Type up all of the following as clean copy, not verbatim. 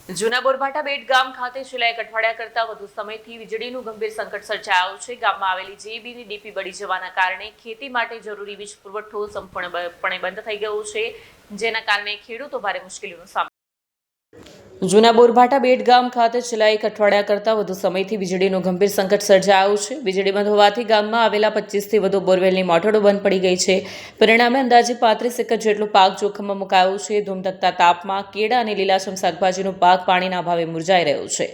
જૂના બોરભાટા બેટ ગામ ખાતે છેલ્લા એક અઠવાડિયા કરતા વધુ સમયથી વીજળીનું ગંભીર સંકટ સર્જાયું છે। ગામમાં આવેલી જેબીની ડીપી બળી જવાના કારણે ખેતી માટે જરૂરી વીજ પુરવઠો સંપૂર્ણપણે બંધ થઈ ગયો છે, જેના કારણે ખેડૂતો ભારે મુશ્કેલીનો સામનો। જૂના બોરભાટા બેટ ગામ ખાતે છેલ્લા એક અઠવાડિયા કરતા વધુ સમયથી વીજળીનું ગંભીર સંકટ સર્જાયું છે। વીજળી બંધ હોવાથી ગામમાં આવેલા 25થી વધુ બોરવેલની મોટરો બંધ પડી ગઈ છે। પરિણામે અંદાજે 35 એકર જેટલો પાક જોખમમાં મુકાયો છે। ધૂમધકતા તાપમાં કેળા અને લીલાછમ શાકભાજીનો પાક પાણીના અભાવે મુરઝાઈ રહ્યો છે,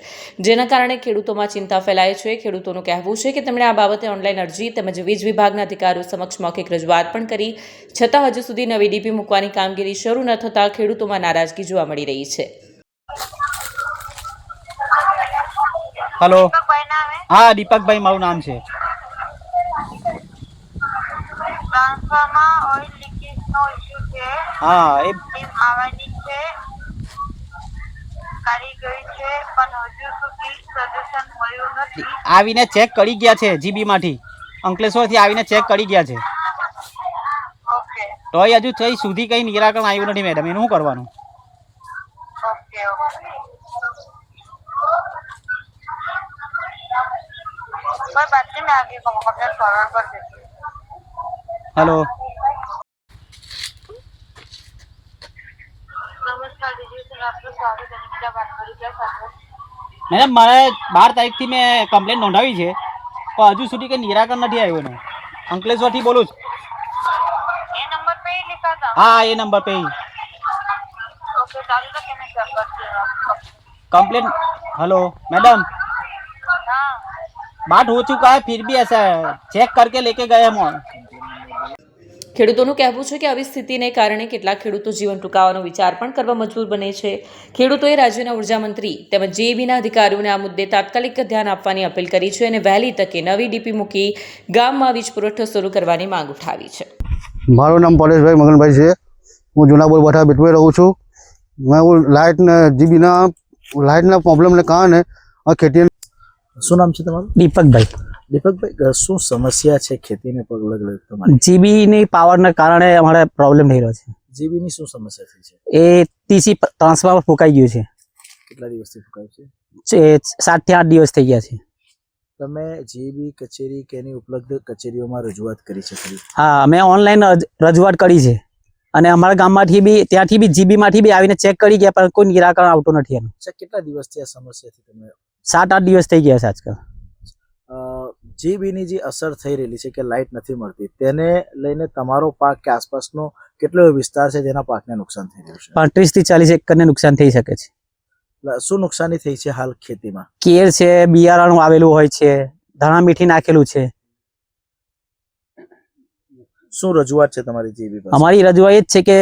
જેના કારણે ખેડૂતોમાં ચિંતા ફેલાય છે। ખેડૂતોનું કહેવું છે કે તેમણે આ બાબતે ઓનલાઈન અરજી તેમજ વીજ વિભાગના અધિકારીઓ સમક્ષ મૌખિક રજૂઆત પણ કરી, છતાં હજુ સુધી નવી ડીપી મૂકવાની કામગીરી શરૂ ન થતાં ખેડૂતોમાં નારાજગી જોવા મળી રહી છે। हेलो, हाँ दीपक भाई मारू नाम है। हाँ ए आवीने चेक करी गया छे जीबी मांथी अंकलेश्वर थी आवीने चेक करी गया छे। ओके तो हजू थई सुधी कई निराकरण आव्युं नथी मैडम, एनुं शुं करवानुं? ओके ओके कोई बात नहीं, मैं आगे कंप्लेंट फॉरवर्ड कर देती हूँ। हेलो नमस्कार दीदी, सर आपका स्वागत है। क्या बात करी, क्या बात? मैडम मारे 12 तारीख थी मैं कंप्लेंट नोंधावी छे, पण हजू सुधी कई निराकरण नथी आव्युं एनुं। अंकलेश्वर थी बोलूं छुं। ये नंबर पे ही लिखा था? हाँ ये नंबर पे ही। ओके चालू तो मैं चेक करती हूँ कंप्लेंट। हेलो मैडम, बात हो चुका है, फिर भी ऐसा है, चेक करके लेके गए हम। ખેડૂતોનું કહેવું છે કે આવી સ્થિતિને કારણે કેટલાક ખેડૂતો જીવન ટૂંકાવવાનો વિચાર પણ કરવા મજબૂર બને છે। ખેડૂતોએ રાજ્યના ઉર્જા મંત્રી તેમજ જેબીના અધિકારીઓને આ મુદ્દે તાત્કાલિક ધ્યાન આપવાની અપીલ કરી છે અને વહેલી તકે નવી ડીપી મૂકી ગામમાં વીજ પુરવઠો શરૂ કરવાની માંગ ઉઠાવી છે। મારું નામ પરેશભાઈ મગનભાઈ છે। હું જૂના બોરભાટા બેટમાં રહું છું। मैं લાઇટના જીબીના લાઇટના પ્રોબ્લેમને કારણે આ ખેતી। શું નામ છે તમારું? દીપકભાઈ। દીપકભાઈ, શું સમસ્યા છે ખેતીને પગલે તમારી? જીબીની પાવરના કારણે અમારે પ્રોબ્લેમ થઈ રહ્યો છે। જીબીની શું સમસ્યા થઈ છે? એ ટીસી ટ્રાન્સફોર્મર ફૂંકાઈ ગયું છે। કેટલા દિવસથી ફૂંકાયું છે? 7 થી 8 દિવસ થઈ ગયા છે। તમે જીબી કચેરી કે એની ઉપલબ્ધ કચેરીઓમાં રજૂઆત કરી છે ખરી? હા, અમે ઓનલાઈન રજૂઆત કરી છે અને અમારા ગામમાંથી બી ત્યાંથી બી જીબીમાંથી બી આવીને ચેક કરી ગયા, પણ કોઈ નિરાકરણ આવતું નથી એનું। કેટલા દિવસથી આ સમસ્યાથી તમે? 7-8 દિવસ થઈ ગયા છે આજકાલ। જીબીની જે અસર થઈ રહેલી છે કે લાઇટ નથી મળતી, તેને લઈને તમારો પાક કે આસપાસનો કેટલો વિસ્તાર છે જેના પાકને નુકસાન થઈ રહ્યું છે? 35 થી 40 એકરને નુકસાન થઈ શકે છે। શું નુકસાની થઈ છે હાલ ખેતીમાં? કેર છે, બિયારણ આવેલું હોય છે, ધાણા મીઠી નાખેલું છે। શું રજૂઆત છે તમારી જીબી પાસે? અમારી રજૂઆત એ જ છે કે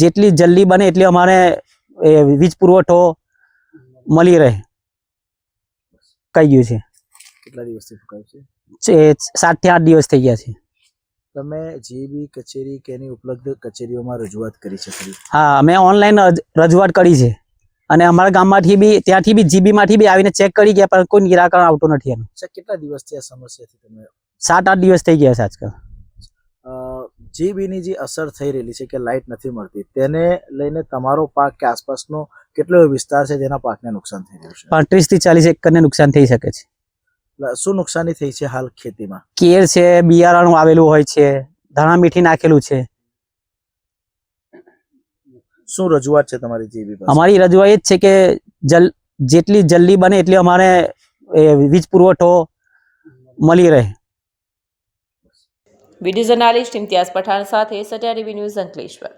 જેટલી જલ્દી બને એટલી અમારે વીજ પુરવઠો મળી રહે। કઈ ગયું છે। કેટલા દિવસથી ફૂંકાયું છે? 7 થી 8 દિવસ થઈ ગયા છે। તમે જીબી કચેરી કે એની ઉપલબ્ધ કચેરીઓમાં રજૂઆત કરી છે ખરી? હા, અમે ઓનલાઈન રજૂઆત કરી છે અને અમારા ગામમાંથી બી ત્યાંથી બી જીબીમાંથી બી આવીને ચેક કરી ગયા, પણ કોઈ નિરાકરણ આવતું નથી એનું। કેટલા દિવસથી આ સમસ્યાથી તમે? 7-8 દિવસ થઈ ગયા છે આજકાલ। જીબીની જે અસર થઈ રહેલી છે કે લાઇટ નથી મળતી, તેને લઈને તમારો પાક કે આસપાસનો કેટલો વિસ્તાર છે જેના પાકને નુકસાન થઈ રહ્યું છે? 35 થી 40 એકરને નુકસાન થઈ શકે છે। શું નુકસાની થઈ છે હાલ ખેતીમાં? કેર છે, બિયારણ આવેલું હોય છે, ધાણા મીઠી નાખેલું છે। શું રજૂઆત છે તમારી જીબી પાસે? અમારી રજૂઆત એ જ છે કે જેટલી જલ્દી બને એટલી અમારે વીજ પુરવઠો મળી રહે। વિડીયો જર્નાલિસ્ટ ઇમ્તિયાઝ પઠાણ સાથે સત્યા ટીવી ન્યૂઝ અંકલેશ્વર।